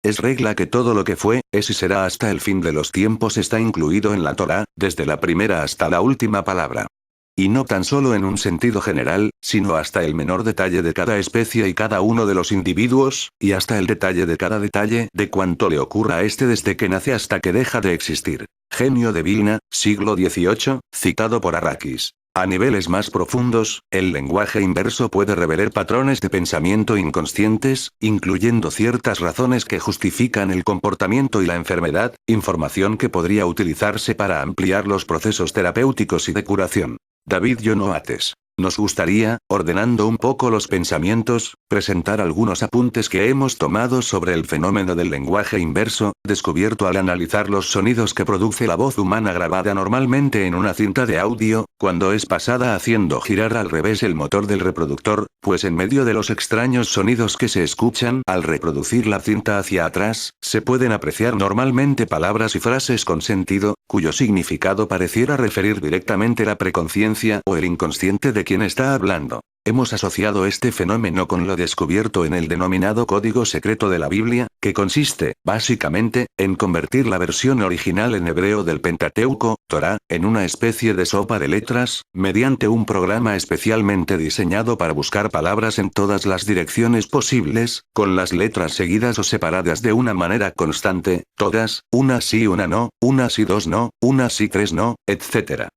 Es regla que todo lo que fue, es y será hasta el fin de los tiempos está incluido en la Torá, desde la primera hasta la última palabra. Y no tan solo en un sentido general, sino hasta el menor detalle de cada especie y cada uno de los individuos, y hasta el detalle de cada detalle de cuanto le ocurra a este desde que nace hasta que deja de existir. Genio de Vilna, siglo XVIII, citado por Arrakis. A niveles más profundos, el lenguaje inverso puede revelar patrones de pensamiento inconscientes, incluyendo ciertas razones que justifican el comportamiento y la enfermedad, información que podría utilizarse para ampliar los procesos terapéuticos y de curación. David Yonoates. Nos gustaría, ordenando un poco los pensamientos, presentar algunos apuntes que hemos tomado sobre el fenómeno del lenguaje inverso, descubierto al analizar los sonidos que produce la voz humana grabada normalmente en una cinta de audio, cuando es pasada haciendo girar al revés el motor del reproductor, pues en medio de los extraños sonidos que se escuchan al reproducir la cinta hacia atrás, se pueden apreciar normalmente palabras y frases con sentido, cuyo significado pareciera referir directamente la preconciencia o el inconsciente de quien está hablando. Hemos asociado este fenómeno con lo descubierto en el denominado código secreto de la Biblia, que consiste, básicamente, en convertir la versión original en hebreo del Pentateuco, Torá, en una especie de sopa de letras, mediante un programa especialmente diseñado para buscar palabras en todas las direcciones posibles, con las letras seguidas o separadas de una manera constante, todas, una sí una no, una sí dos no, una sí tres no, etc.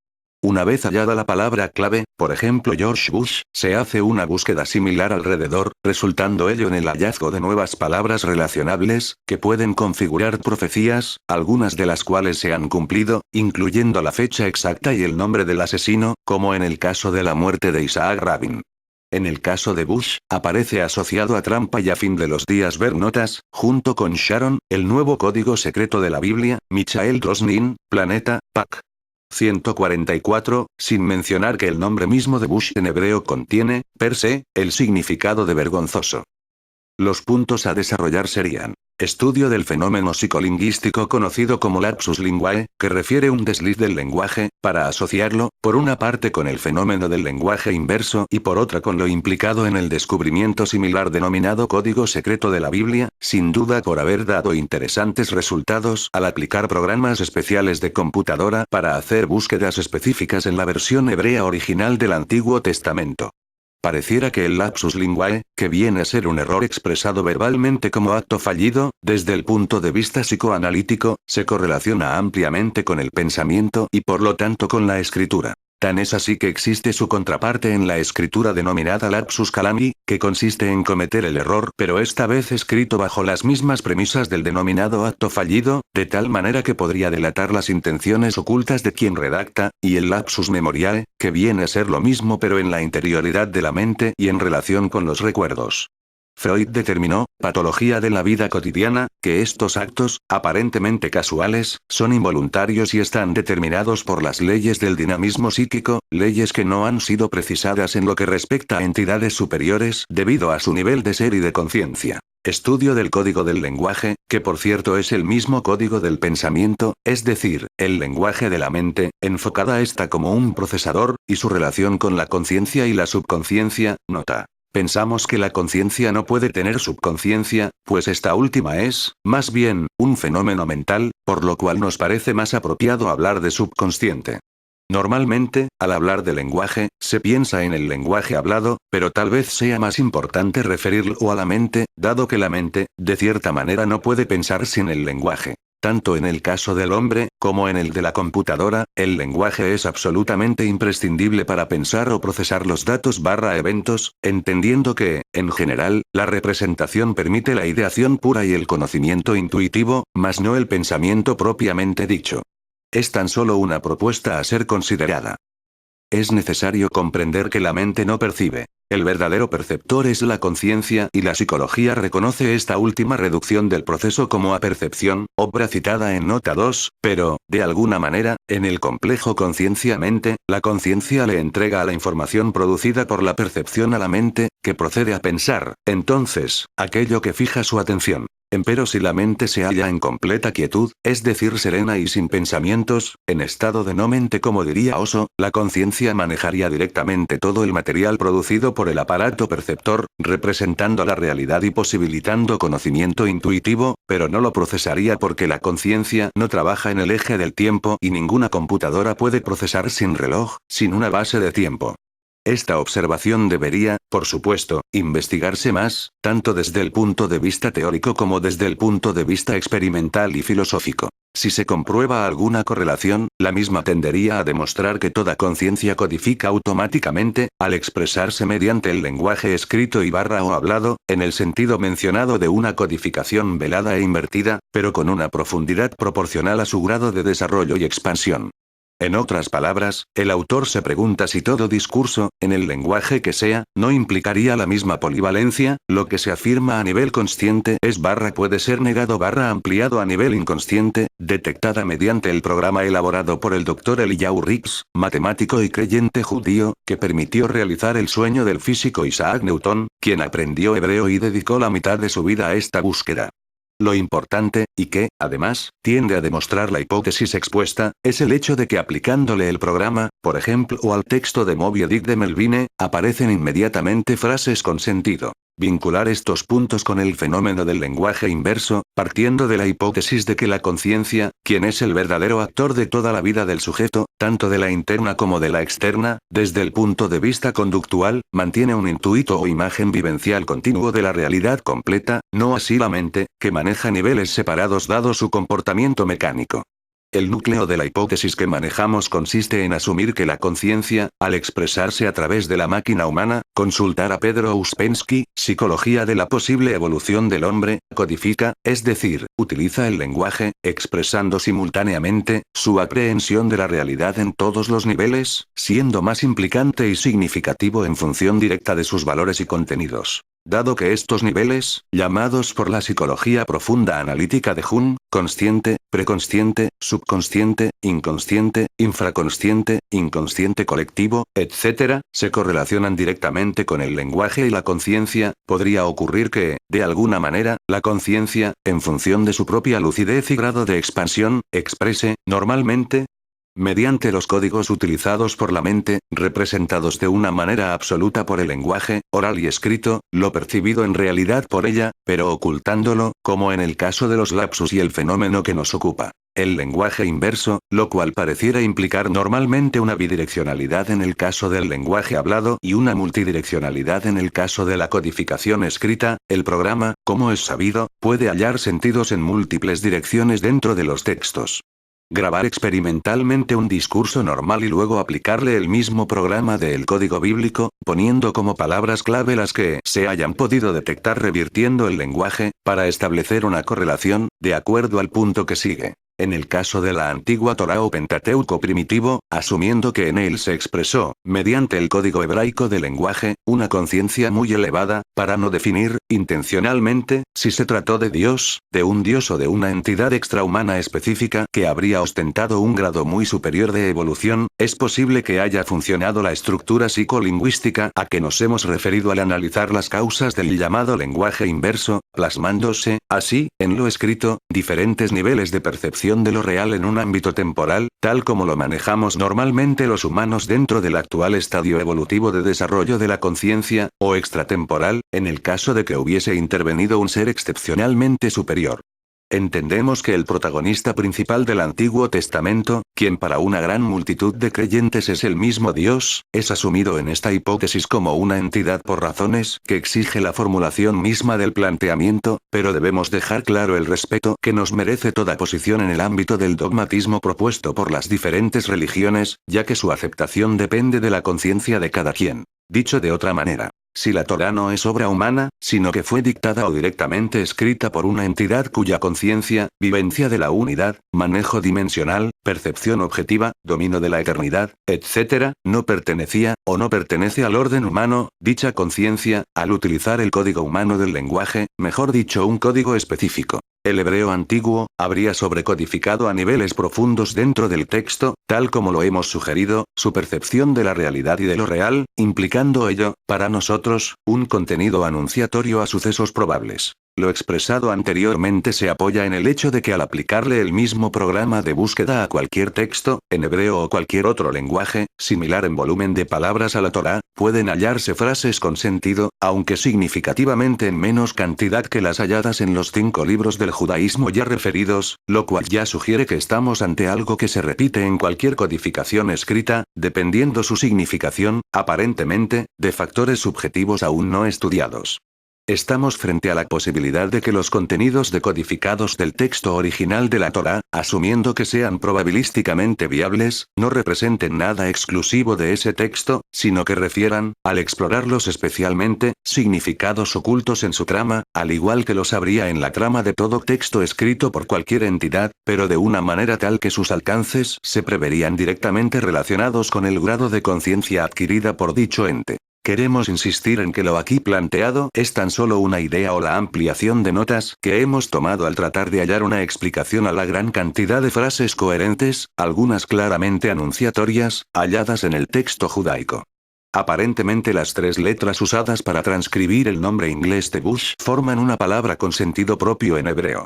Una vez hallada la palabra clave, por ejemplo George Bush, se hace una búsqueda similar alrededor, resultando ello en el hallazgo de nuevas palabras relacionables, que pueden configurar profecías, algunas de las cuales se han cumplido, incluyendo la fecha exacta y el nombre del asesino, como en el caso de la muerte de Isaac Rabin. En el caso de Bush, aparece asociado a trampa y a fin de los días ver notas, junto con Sharon, el nuevo código secreto de la Biblia, Michael Rosnin, Planeta, Pac. 144, sin mencionar que el nombre mismo de Bush en hebreo contiene, per se, el significado de vergonzoso. Los puntos a desarrollar serían: estudio del fenómeno psicolingüístico conocido como lapsus linguae, que refiere un desliz del lenguaje, para asociarlo, por una parte con el fenómeno del lenguaje inverso y por otra con lo implicado en el descubrimiento similar denominado código secreto de la Biblia, sin duda por haber dado interesantes resultados al aplicar programas especiales de computadora para hacer búsquedas específicas en la versión hebrea original del Antiguo Testamento. Pareciera que el lapsus linguae, que viene a ser un error expresado verbalmente como acto fallido, desde el punto de vista psicoanalítico, se correlaciona ampliamente con el pensamiento y por lo tanto con la escritura. Tan es así que existe su contraparte en la escritura denominada lapsus calami, que consiste en cometer el error pero esta vez escrito bajo las mismas premisas del denominado acto fallido, de tal manera que podría delatar las intenciones ocultas de quien redacta, y el lapsus memoriae, que viene a ser lo mismo pero en la interioridad de la mente y en relación con los recuerdos. Freud determinó, patología de la vida cotidiana, que estos actos, aparentemente casuales, son involuntarios y están determinados por las leyes del dinamismo psíquico, leyes que no han sido precisadas en lo que respecta a entidades superiores debido a su nivel de ser y de conciencia. Estudio del código del lenguaje, que por cierto es el mismo código del pensamiento, es decir, el lenguaje de la mente, enfocada esta como un procesador, y su relación con la conciencia y la subconsciencia, nota. Pensamos que la conciencia no puede tener subconsciencia, pues esta última es, más bien, un fenómeno mental, por lo cual nos parece más apropiado hablar de subconsciente. Normalmente, al hablar de lenguaje, se piensa en el lenguaje hablado, pero tal vez sea más importante referirlo a la mente, dado que la mente, de cierta manera no puede pensar sin el lenguaje. Tanto en el caso del hombre, como en el de la computadora, el lenguaje es absolutamente imprescindible para pensar o procesar los datos/eventos, entendiendo que, en general, la representación permite la ideación pura y el conocimiento intuitivo, mas no el pensamiento propiamente dicho. Es tan solo una propuesta a ser considerada. Es necesario comprender que la mente no percibe. El verdadero perceptor es la conciencia y la psicología reconoce esta última reducción del proceso como apercepción, obra citada en nota 2, pero, de alguna manera, en el complejo conciencia-mente, la conciencia le entrega a la información producida por la percepción a la mente, que procede a pensar, entonces, aquello que fija su atención. Empero si la mente se halla en completa quietud, es decir serena y sin pensamientos, en estado de no mente como diría Oso, la conciencia manejaría directamente todo el material producido por el aparato perceptor, representando la realidad y posibilitando conocimiento intuitivo, pero no lo procesaría porque la conciencia no trabaja en el eje del tiempo y ninguna computadora puede procesar sin reloj, sin una base de tiempo. Esta observación debería, por supuesto, investigarse más, tanto desde el punto de vista teórico como desde el punto de vista experimental y filosófico. Si se comprueba alguna correlación, la misma tendería a demostrar que toda conciencia codifica automáticamente, al expresarse mediante el lenguaje escrito y barra o hablado, en el sentido mencionado de una codificación velada e invertida, pero con una profundidad proporcional a su grado de desarrollo y expansión. En otras palabras, el autor se pregunta si todo discurso, en el lenguaje que sea, no implicaría la misma polivalencia, lo que se afirma a nivel consciente es puede ser negado ampliado a nivel inconsciente, detectada mediante el programa elaborado por el Dr. Eliyahu Riggs, matemático y creyente judío, que permitió realizar el sueño del físico Isaac Newton, quien aprendió hebreo y dedicó la mitad de su vida a esta búsqueda. Lo importante, y que, además, tiende a demostrar la hipótesis expuesta, es el hecho de que aplicándole el programa, por ejemplo o al texto de Moby Dick de Melvine, aparecen inmediatamente frases con sentido. Vincular estos puntos con el fenómeno del lenguaje inverso, partiendo de la hipótesis de que la conciencia, quien es el verdadero actor de toda la vida del sujeto, tanto de la interna como de la externa, desde el punto de vista conductual, mantiene un intuito o imagen vivencial continuo de la realidad completa, no así la mente, que maneja niveles separados dado su comportamiento mecánico. El núcleo de la hipótesis que manejamos consiste en asumir que la conciencia, al expresarse a través de la máquina humana, consultar a Pedro Ouspensky, Psicología de la posible evolución del hombre, codifica, es decir, utiliza el lenguaje, expresando simultáneamente, su aprehensión de la realidad en todos los niveles, siendo más implicante y significativo en función directa de sus valores y contenidos. Dado que estos niveles, llamados por la psicología profunda analítica de Jung, consciente, preconsciente, subconsciente, inconsciente, infraconsciente, inconsciente colectivo, etc., se correlacionan directamente con el lenguaje y la conciencia, podría ocurrir que, de alguna manera, la conciencia, en función de su propia lucidez y grado de expansión, exprese, normalmente, mediante los códigos utilizados por la mente, representados de una manera absoluta por el lenguaje, oral y escrito, lo percibido en realidad por ella, pero ocultándolo, como en el caso de los lapsus y el fenómeno que nos ocupa. El lenguaje inverso, lo cual pareciera implicar normalmente una bidireccionalidad en el caso del lenguaje hablado y una multidireccionalidad en el caso de la codificación escrita, el programa, como es sabido, puede hallar sentidos en múltiples direcciones dentro de los textos. Grabar experimentalmente un discurso normal y luego aplicarle el mismo programa del código bíblico, poniendo como palabras clave las que se hayan podido detectar revirtiendo el lenguaje, para establecer una correlación, de acuerdo al punto que sigue. En el caso de la antigua Torá o Pentateuco primitivo, asumiendo que en él se expresó, mediante el código hebraico del lenguaje, una conciencia muy elevada, para no definir, intencionalmente, si se trató de Dios, de un Dios o de una entidad extrahumana específica que habría ostentado un grado muy superior de evolución, es posible que haya funcionado la estructura psicolingüística a que nos hemos referido al analizar las causas del llamado lenguaje inverso, plasmándose, así, en lo escrito, diferentes niveles de percepción de lo real en un ámbito temporal, tal como lo manejamos normalmente los humanos dentro del actual estadio evolutivo de desarrollo de la conciencia, o extratemporal, en el caso de que hubiese intervenido un ser excepcionalmente superior. Entendemos que el protagonista principal del Antiguo Testamento, quien para una gran multitud de creyentes es el mismo Dios, es asumido en esta hipótesis como una entidad por razones que exige la formulación misma del planteamiento, pero debemos dejar claro el respeto que nos merece toda posición en el ámbito del dogmatismo propuesto por las diferentes religiones, ya que su aceptación depende de la conciencia de cada quien. Dicho de otra manera, si la Torá no es obra humana, sino que fue dictada o directamente escrita por una entidad cuya conciencia, vivencia de la unidad, manejo dimensional, percepción objetiva, dominio de la eternidad, etc., no pertenecía, o no pertenece al orden humano, dicha conciencia, al utilizar el código humano del lenguaje, mejor dicho un código específico. El hebreo antiguo, habría sobrecodificado a niveles profundos dentro del texto, tal como lo hemos sugerido, su percepción de la realidad y de lo real, implicando ello, para nosotros, un contenido anunciatorio a sucesos probables. Lo expresado anteriormente se apoya en el hecho de que al aplicarle el mismo programa de búsqueda a cualquier texto, en hebreo o cualquier otro lenguaje, similar en volumen de palabras a la Torá, pueden hallarse frases con sentido, aunque significativamente en menos cantidad que las halladas en los 5 libros del judaísmo ya referidos, lo cual ya sugiere que estamos ante algo que se repite en cualquier codificación escrita, dependiendo su significación, aparentemente, de factores subjetivos aún no estudiados. Estamos frente a la posibilidad de que los contenidos decodificados del texto original de la Torá, asumiendo que sean probabilísticamente viables, no representen nada exclusivo de ese texto, sino que refieran, al explorarlos especialmente, significados ocultos en su trama, al igual que los habría en la trama de todo texto escrito por cualquier entidad, pero de una manera tal que sus alcances se preverían directamente relacionados con el grado de conciencia adquirida por dicho ente. Queremos insistir en que lo aquí planteado es tan solo una idea o la ampliación de notas que hemos tomado al tratar de hallar una explicación a la gran cantidad de frases coherentes, algunas claramente anunciatorias, halladas en el texto judaico. Aparentemente las 3 letras usadas para transcribir el nombre inglés de Bush forman una palabra con sentido propio en hebreo.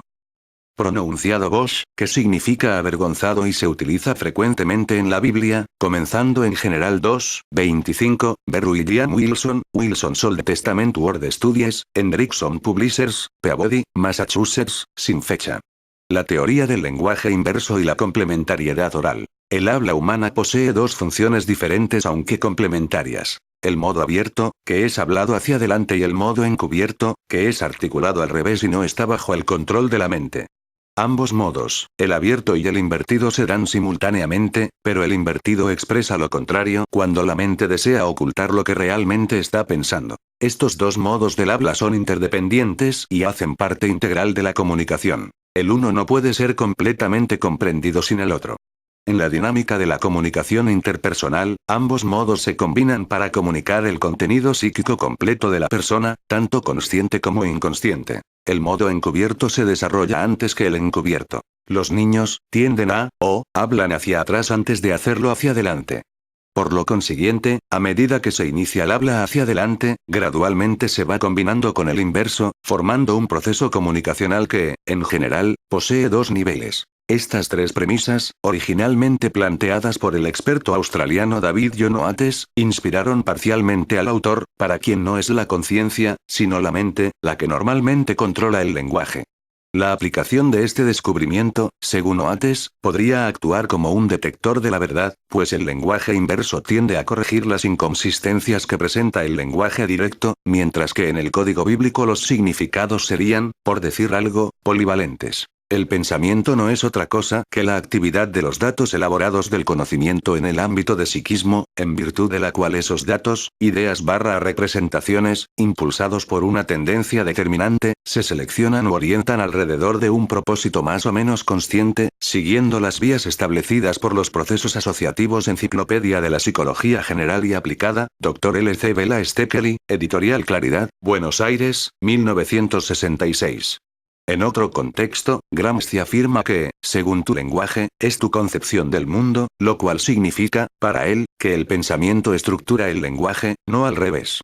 Pronunciado Bosh, que significa avergonzado y se utiliza frecuentemente en la Biblia, comenzando en general 2:25, ver William Wilson, Wilson's Old Testament Word Studies, Hendrickson Publishers, Peabody, Massachusetts, sin fecha. La teoría del lenguaje inverso y la complementariedad oral. El habla humana posee 2 funciones diferentes aunque complementarias. El modo abierto, que es hablado hacia adelante, y el modo encubierto, que es articulado al revés y no está bajo el control de la mente. Ambos modos, el abierto y el invertido, se dan simultáneamente, pero el invertido expresa lo contrario cuando la mente desea ocultar lo que realmente está pensando. Estos 2 modos del habla son interdependientes y hacen parte integral de la comunicación. El uno no puede ser completamente comprendido sin el otro. En la dinámica de la comunicación interpersonal, ambos modos se combinan para comunicar el contenido psíquico completo de la persona, tanto consciente como inconsciente. El modo encubierto se desarrolla antes que el encubierto. Los niños tienden hablan hacia atrás antes de hacerlo hacia adelante. Por lo consiguiente, a medida que se inicia el habla hacia adelante, gradualmente se va combinando con el inverso, formando un proceso comunicacional que, en general, posee 2 niveles. Estas 3 premisas, originalmente planteadas por el experto australiano David John Oates, inspiraron parcialmente al autor, para quien no es la conciencia, sino la mente, la que normalmente controla el lenguaje. La aplicación de este descubrimiento, según Oates, podría actuar como un detector de la verdad, pues el lenguaje inverso tiende a corregir las inconsistencias que presenta el lenguaje directo, mientras que en el código bíblico los significados serían, por decir algo, polivalentes. El pensamiento no es otra cosa que la actividad de los datos elaborados del conocimiento en el ámbito de psiquismo, en virtud de la cual esos datos, ideas/representaciones, impulsados por una tendencia determinante, se seleccionan o orientan alrededor de un propósito más o menos consciente, siguiendo las vías establecidas por los procesos asociativos. Enciclopedia de la Psicología General y Aplicada, Dr. L. C. Vela Stekeli, Editorial Claridad, Buenos Aires, 1966. En otro contexto, Gramsci afirma que, según tu lenguaje, es tu concepción del mundo, lo cual significa, para él, que el pensamiento estructura el lenguaje, no al revés.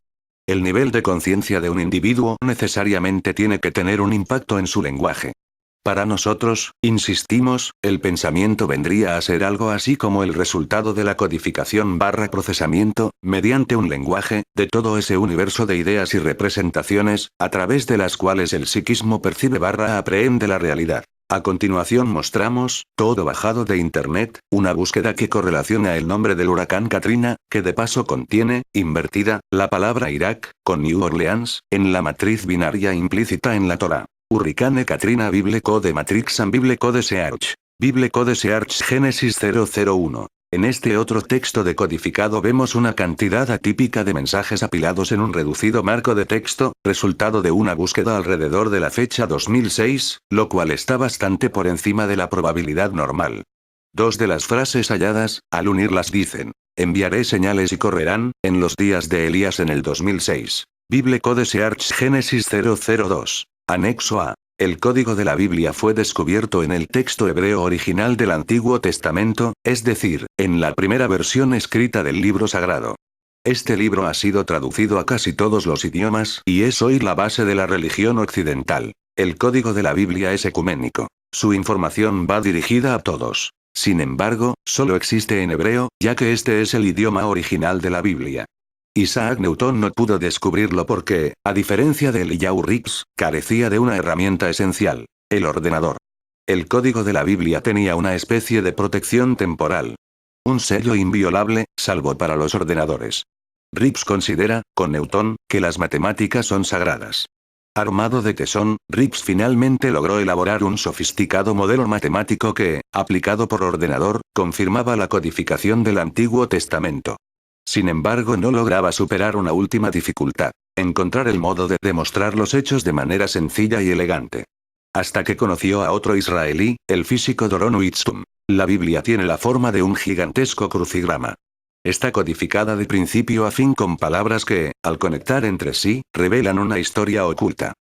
El nivel de conciencia de un individuo necesariamente tiene que tener un impacto en su lenguaje. Para nosotros, insistimos, el pensamiento vendría a ser algo así como el resultado de la codificación/procesamiento, mediante un lenguaje, de todo ese universo de ideas y representaciones, a través de las cuales el psiquismo percibe/aprehende la realidad. A continuación mostramos, todo bajado de Internet, una búsqueda que correlaciona el nombre del huracán Katrina, que de paso contiene, invertida, la palabra Irak, con New Orleans, en la matriz binaria implícita en la Torá. Hurricane Katrina Bible Code Matrix and Bible Code Search. Bible Code Search Génesis 001. En este otro texto decodificado vemos una cantidad atípica de mensajes apilados en un reducido marco de texto, resultado de una búsqueda alrededor de la fecha 2006, lo cual está bastante por encima de la probabilidad normal. 2 de las frases halladas, al unirlas dicen: enviaré señales y correrán, en los días de Elías en el 2006. Bible Code Search Génesis 002. Anexo A. El código de la Biblia fue descubierto en el texto hebreo original del Antiguo Testamento, es decir, en la primera versión escrita del libro sagrado. Este libro ha sido traducido a casi todos los idiomas y es hoy la base de la religión occidental. El código de la Biblia es ecuménico. Su información va dirigida a todos. Sin embargo, solo existe en hebreo, ya que este es el idioma original de la Biblia. Isaac Newton no pudo descubrirlo porque, a diferencia de Eliyahu Rix, carecía de una herramienta esencial: el ordenador. El código de la Biblia tenía una especie de protección temporal. Un sello inviolable, salvo para los ordenadores. Rips considera, con Newton, que las matemáticas son sagradas. Armado de tesón, Rips finalmente logró elaborar un sofisticado modelo matemático que, aplicado por ordenador, confirmaba la codificación del Antiguo Testamento. Sin embargo, no lograba superar una última dificultad: encontrar el modo de demostrar los hechos de manera sencilla y elegante. Hasta que conoció a otro israelí, el físico Doron Witztum. La Biblia tiene la forma de un gigantesco crucigrama. Está codificada de principio a fin con palabras que, al conectar entre sí, revelan una historia oculta.